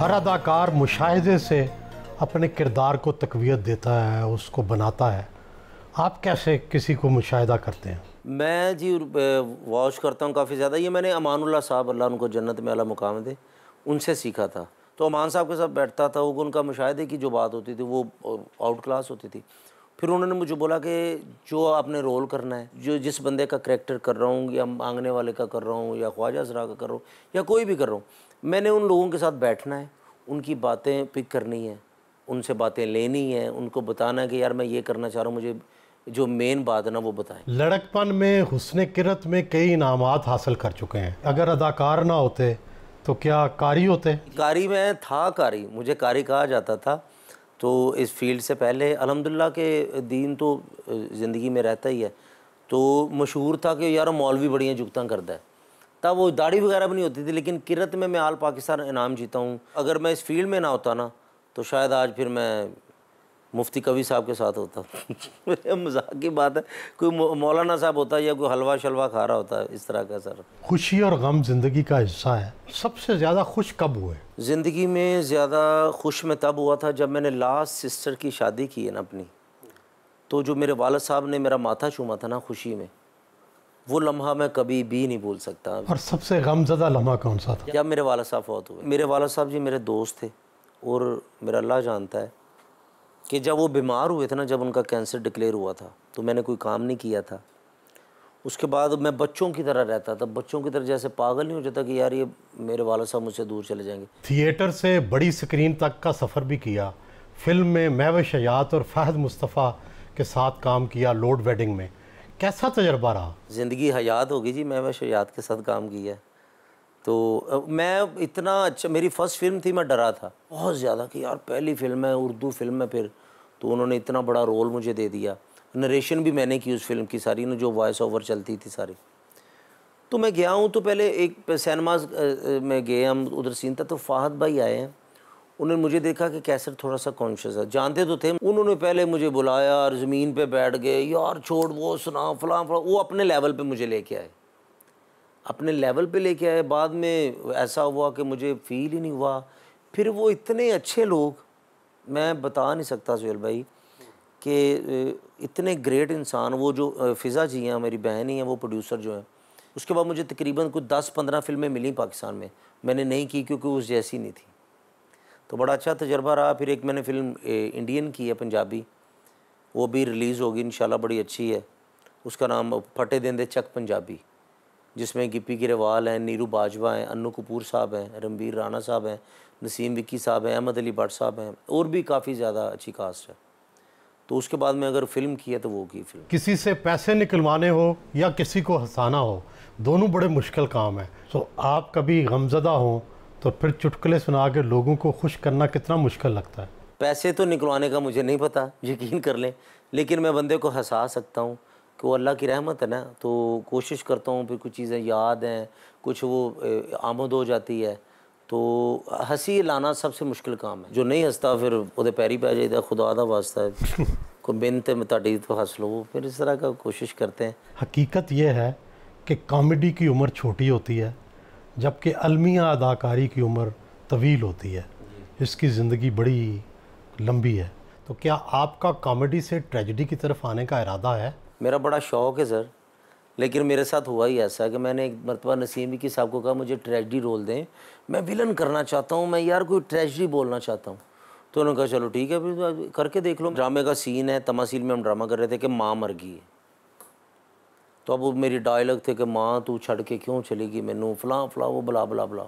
हर अदाकार मुशाहिदे से अपने किरदार को तक़वियत देता है, उसको बनाता है। आप कैसे किसी को मुशाहिदा करते हैं? मैं जी वॉच करता हूँ काफ़ी ज़्यादा। ये मैंने अमानुल्लाह साहब, अल्लाह उनको जन्नत में आला मुकाम दे, उनसे सीखा था। तो अमान साहब के साथ बैठता था, वो उनका मुशाहिदे की जो बात होती थी वो आउट क्लास होती थी। फिर उन्होंने मुझे बोला कि जो आपने रोल करना है, जो जिस बंदे का करैक्टर कर रहा हूँ, या मांगने वाले का कर रहा हूँ, या ख्वाजा सरा का कर रहा हूँ, या कोई भी कर रहा हूँ, मैंने उन लोगों के साथ बैठना है, उनकी बातें पिक करनी है, उनसे बातें लेनी है, उनको बताना है कि यार मैं ये करना चाह रहा हूँ, मुझे जो मेन बात है ना वो बताएं। लड़कपन में हुस्न किरत में कई इनामात हासिल कर चुके हैं। अगर अदाकार ना होते तो क्या कारी होते? कारी में था, कारी मुझे कारी कहा जाता था। तो इस फील्ड से पहले अल्हम्दुलिल्लाह के दीन तो ज़िंदगी में रहता ही है। तो मशहूर था कि यार मौलवी बड़ियाँ जुगतां करता है। तब वो दाढ़ी वगैरह भी नहीं होती थी, लेकिन किरत में मैं आल पाकिस्तान इनाम जीता हूँ। अगर मैं इस फील्ड में ना होता ना तो शायद आज फिर मैं मुफ्ती कवी साहब के साथ होता। मजाक की बात है, कोई मौलाना साहब होता या कोई हलवा शलवा खा रहा होता, इस तरह का। सर, खुशी और गम ज़िंदगी का हिस्सा है। सबसे ज़्यादा खुश कब हुए? ज़िंदगी में ज़्यादा खुश मैं तब हुआ था जब मैंने लास्ट सिस्टर की शादी की है ना अपनी। तो जो मेरे वालिद साहब ने मेरा माथा चूमा था ना खुशी में, वो लम्हा मैं कभी भी नहीं भूल सकता। और सबसे गमज़दा लम्हा कौन सा था? जब मेरे वालिद साहब फौत हुए। मेरे वालिद साहब जी मेरे दोस्त थे, और मेरा अल्लाह जानता है कि जब वो बीमार हुए थे ना, जब उनका कैंसर डिक्लेयर हुआ था, तो मैंने कोई काम नहीं किया था। उसके बाद मैं बच्चों की तरह रहता था, बच्चों की तरह, जैसे पागल नहीं हो जाता कि यार ये मेरे वालिद साहब मुझसे दूर चले जाएंगे। थिएटर से बड़ी स्क्रीन तक का सफ़र भी किया। फिल्म में महविश हयात और फहद मुस्तफ़ा के साथ काम किया, लोड वेडिंग में। कैसा तजर्बा रहा? ज़िंदगी हयात होगी जी, महविश हयात के साथ काम किया। तो मैं इतना अच्छा, मेरी फ़र्स्ट फिल्म थी, मैं डरा था बहुत ज़्यादा कि यार पहली फिल्म है, उर्दू फिल्म है। फिर तो उन्होंने इतना बड़ा रोल मुझे दे दिया। नरेशन भी मैंने की उस फिल्म की सारी ना, जो वॉइस ओवर चलती थी सारी। तो मैं गया हूँ, तो पहले एक सिनेमाज में गए हम, उधर सीन था, तो फ़ाहद भाई आए हैं। उन्होंने मुझे देखा कि कैसर थोड़ा सा कॉन्शियस है, जानते तो थे। उन्होंने पहले मुझे बुलाया और ज़मीन पे बैठ गए, यार छोड़ वो सुना फलां फलां, वो अपने लेवल पे मुझे लेके आए, अपने लेवल पे लेके आए। बाद में ऐसा हुआ कि मुझे फ़ील ही नहीं हुआ। फिर वो इतने अच्छे लोग, मैं बता नहीं सकता सुहेल भाई कि इतने ग्रेट इंसान। वो जो फ़िज़ा जी हैं, मेरी बहन ही हैं, वो प्रोड्यूसर जो हैं। उसके बाद मुझे तकरीबन कुछ 10-15 फ़िल्में मिली पाकिस्तान में, मैंने नहीं की क्योंकि उस जैसी नहीं थी। तो बड़ा अच्छा तजर्बा रहा। फिर एक मैंने फ़िल्म इंडियन की है, पंजाबी, वो भी रिलीज़ होगी इंशाल्लाह, बड़ी अच्छी है। उसका नाम फटे देंदे चक पंजाबी, जिसमें गिप्पी गिरेवाल हैं, नीरू बाजवा हैं, अन्नू कपूर साहब हैं, रणबीर राणा साहब हैं, नसीम विक्की साहब हैं, अहमद अली भट्ट साहब हैं, और भी काफ़ी ज़्यादा अच्छी कास्ट है। तो उसके बाद में अगर फ़िल्म की है तो वो की फ़िल्म। किसी से पैसे निकलवाने हो या किसी को हंसाना हो, दोनों बड़े मुश्किल काम है। तो आप कभी गमज़दा हो तो फिर चुटकुले सुना के लोगों को खुश करना कितना मुश्किल लगता है? पैसे तो निकलवाने का मुझे नहीं पता, यकीन कर लें, लेकिन मैं बंदे को हंसा सकता हूँ कि वो अल्लाह की रहमत है ना। तो कोशिश करता हूँ, फिर कुछ चीज़ें याद हैं, कुछ वो आमद हो जाती है। तो हंसी लाना सबसे मुश्किल काम है। जो नहीं हंसता फिर वो पैरी पै जाता, खुदा दा वास्ता है कोई बिनत ताड़ी तो हंस लो। फिर इस तरह का कोशिश करते हैं। हकीकत यह है कि कॉमेडी की उम्र छोटी होती है, जबकि अलमिया अदाकारी की उम्र तवील होती है। इसकी ज़िंदगी बड़ी लंबी है। तो क्या आपका कॉमेडी से ट्रेजेडी की तरफ आने का इरादा है? मेरा बड़ा शौक़ है सर, लेकिन मेरे साथ हुआ ही ऐसा कि मैंने एक मरतबा नसीम विक्की साहब को कहा मुझे ट्रेजेडी रोल दें, मैं विलन करना चाहता हूँ, मैं यार कोई ट्रेजेडी बोलना चाहता हूँ। तो उन्होंने कहा चलो ठीक है, फिर करके देख लो। ड्रामे का सीन है, तमासील में हम ड्रामा कर रहे थे कि माँ मर गई है। तो अब वो मेरी डायलॉग थे कि माँ तू छड़ के क्यों चली गई मैनू, फलां फलां, वो बला बला बला।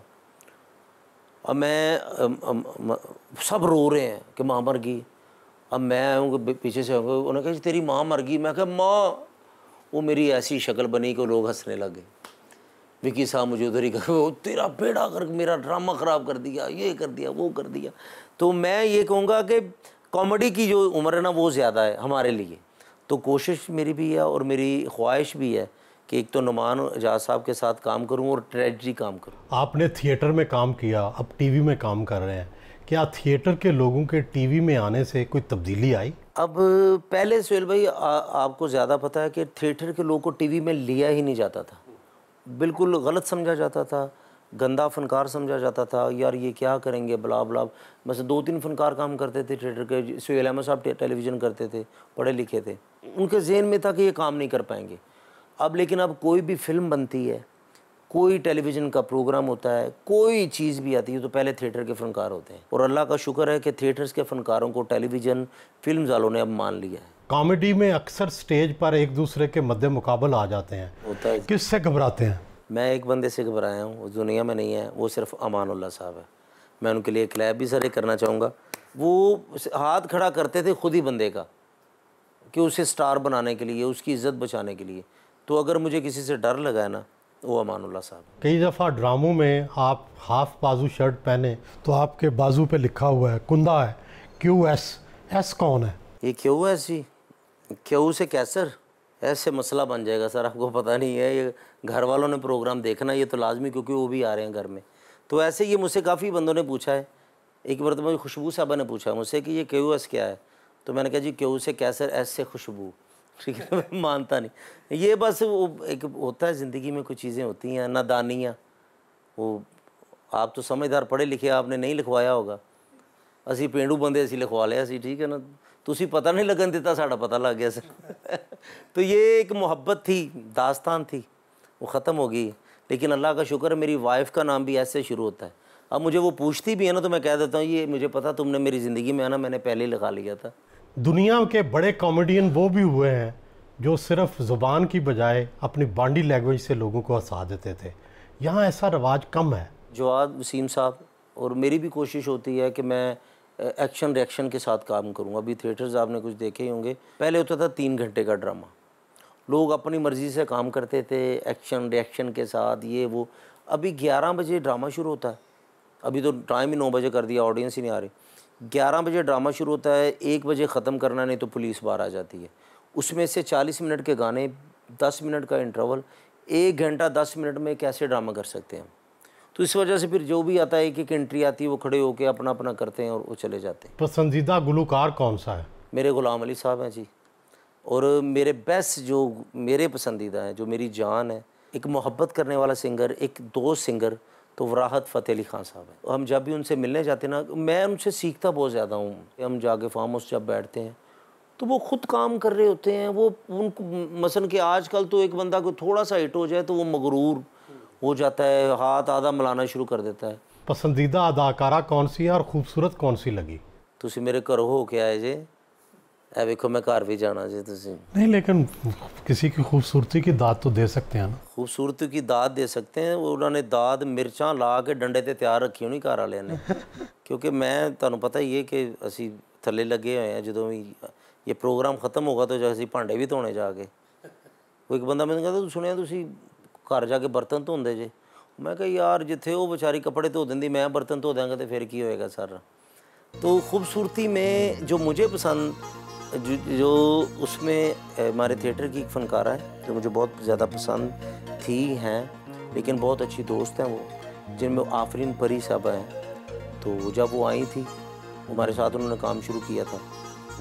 अब मैं सब रो रहे हैं कि माँ मर गई। अब मैं आऊँगा पीछे से, उन्होंने कहा तेरी माँ मर गई। मैं कहा माँ, वो मेरी ऐसी शक्ल बनी कि लोग हंसने लगे। विकी साहब मुझे उधर ही कहा तेरा बेड़ा कर मेरा ड्रामा ख़राब कर दिया, ये कर दिया, वो कर दिया। तो मैं ये कहूँगा कि कॉमेडी की जो उम्र है ना वो ज़्यादा है हमारे लिए। तो कोशिश मेरी भी है और मेरी ख्वाहिश भी है कि एक तो नुमान एजाज साहब के साथ काम करूं और ट्रेजेडी काम करूं। आपने थिएटर में काम किया, अब टीवी में काम कर रहे हैं। क्या थिएटर के लोगों के टीवी में आने से कोई तब्दीली आई? अब पहले सुहेल भाई आपको ज़्यादा पता है कि थिएटर के लोगों को टीवी में लिया ही नहीं जाता था, बिल्कुल गलत समझा जाता था। गंदा फनकार समझा जाता था, यार ये क्या करेंगे बला बला। बस 2-3 फनकार काम करते थे थिएटर के। सुहेल अहमद साहब टेलीविज़न करते थे, पढ़े लिखे थे, उनके जहन में था कि ये काम नहीं कर पाएंगे। अब लेकिन अब कोई भी फिल्म बनती है, कोई टेलीविज़न का प्रोग्राम होता है, कोई चीज़ भी आती है तो पहले थिएटर के फ़नकार होते हैं। और अल्लाह का शुक्र है कि थिएटर्स के फ़नकारों को टेलीविज़न फिल्म वालों ने अब मान लिया है। कॉमेडी में अक्सर स्टेज पर एक दूसरे के मद्दे मुकाबल आ जाते हैं, होता है। किससे घबराते हैं? मैं एक बंदे से घबराया हूँ, वो दुनिया में नहीं है, वो सिर्फ अमानुल्लाह साहब है। मैं उनके लिए क्लैप भी सर करना चाहूँगा। वो हाथ खड़ा करते थे खुद ही बंदे का कि उसे स्टार बनाने के लिए, उसकी इज़्ज़त बचाने के लिए। तो अगर मुझे किसी से डर लगा है ना, वो अमानुल्लाह साहब। कई दफ़ा ड्रामों में आप हाफ बाजू शर्ट पहने तो आपके बाजू पे लिखा हुआ है, कुंदा है, QS। एस कौन है? ये क्यों है जी? क्यों से कैसर, ऐसे मसला बन जाएगा सर, आपको पता नहीं है। ये घर वालों ने प्रोग्राम देखना, ये तो लाजमी, क्योंकि वो भी आ रहे हैं घर में। तो ऐसे ये मुझसे काफ़ी बंदों ने पूछा है। एक बार तो मुझे खुशबू साहबा ने पूछा मुझसे कि ये QS क्या है, तो मैंने कहा जी क्यों से कैसर, एस से खुशबू। ठीक है, मैं मानता नहीं। ये बस वो एक होता है ज़िंदगी में, कुछ चीज़ें होती हैं, नादानियाँ। वो आप तो समझदार पढ़े लिखे, आपने नहीं लिखवाया होगा। असी पेंडू बंदे असी लिखवा लिया सी, ठीक है ना। तुसी पता नहीं लगन दिता, साड़ा पता लग गया सर। तो ये एक मोहब्बत थी, दास्तान थी, वो ख़त्म हो गई। लेकिन अल्लाह का शुक्र है मेरी वाइफ का नाम भी ऐसे शुरू होता है। अब मुझे वो पूछती भी है ना, तो मैं कह देता हूँ ये मुझे पता, तुमने मेरी ज़िंदगी में आना, मैंने पहले ही लिखा लिया था। दुनिया के बड़े कॉमेडियन वो भी हुए हैं जो सिर्फ ज़ुबान की बजाय अपनी बॉडी लैंग्वेज से लोगों को हंसा देते थे। यहाँ ऐसा रवाज कम है। जवाद वसीम साहब, और मेरी भी कोशिश होती है कि मैं एक्शन रिएक्शन के साथ काम करूँ। अभी थिएटर्स आपने कुछ देखे ही होंगे, पहले होता था 3 घंटे का ड्रामा, लोग अपनी मर्ज़ी से काम करते थे एक्शन रिएक्शन के साथ, ये वो। अभी 11 बजे ड्रामा शुरू होता है। अभी तो टाइम ही 9 बजे कर दिया, ऑडियंस ही नहीं आ रही। 11 बजे ड्रामा शुरू होता है, 1 बजे ख़त्म करना, नहीं तो पुलिस बाहर आ जाती है। उसमें से 40 मिनट के गाने, 10 मिनट का इंटरवल, 1 घंटा 10 मिनट में कैसे ड्रामा कर सकते हैं? तो इस वजह से फिर जो भी आता है, एक एंट्री आती है, वो खड़े होकर अपना अपना करते हैं और वो चले जाते हैं। पसंदीदा गुलकार कौन सा है? मेरे गुलाम अली साहब हैं जी। और मेरे बेस्ट जो मेरे पसंदीदा हैं, जो मेरी जान है, एक मोहब्बत करने वाला सिंगर, एक दोस्त सिंगर, तो राहत फ़तेह अली ख़ान साहब हैं। हम जब भी उनसे मिलने जाते हैं ना, मैं उनसे सीखता बहुत ज़्यादा हूँ। हम जाके फार्म हाउस जब बैठते हैं तो वो खुद काम कर रहे होते हैं। वो उनको मसलन कि आजकल तो एक बंदा को थोड़ा सा हिट हो जाए तो वो मगरूर हो जाता है, हाथ आधा मिलाना शुरू कर देता है। पसंदीदा अदाकारा कौन सी है और खूबसूरत कौन सी लगी? तुसी मेरे घर हो के आए जे, ए वेखो मैं घर भी जाना जे। तुसी नहीं, लेकिन किसी की खूबसूरती की दाद तो दे सकते हैं ना। खूबसूरती की दाद दे सकते हैं। उन्होंने दाद मिर्चा ला के डंडे ते तैयार रखी होनी घर वाले ने। क्योंकि मैं तुहानू पता ही है कि असी थले लगे हुए हैं, जो भी ये प्रोग्राम खत्म होगा तो जैसे भांडे भी धोने जाके। वो एक बंदा मैंने कहता, तू सुनिया तुसी घर जाके बर्तन धोंदे जे? मैं कहा यार जिथे वो बेचारी कपड़े धो देंदी, मैं बर्तन धो देंगा तो फिर की होएगा सर। तो खूबसूरती में जो मुझे पसंद, जो उसमें हमारे थिएटर की एक फ़नकारा है जो मुझे बहुत ज़्यादा पसंद थी हैं, लेकिन बहुत अच्छी दोस्त हैं वो, जिनमें आफरीन परी साहबा हैं। तो जब वो आई थी हमारे साथ, उन्होंने काम शुरू किया था,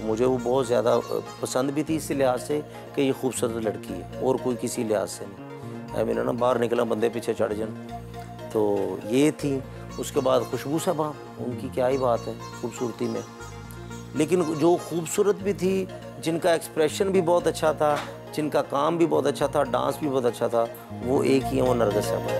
मुझे वो बहुत ज़्यादा पसंद भी थी इस लिहाज से कि ये खूबसूरत लड़की है, और कोई किसी लिहाज से नहीं। मेरा ना बाहर निकला बंदे पीछे चढ़ जान। तो ये थी। उसके बाद खुशबू साहबा, उनकी क्या ही बात है खूबसूरती में। लेकिन जो खूबसूरत भी थी, जिनका एक्सप्रेशन भी बहुत अच्छा था, जिनका काम भी बहुत अच्छा था, डांस भी बहुत अच्छा था, वो एक ही है, वो नरगिस साहबा।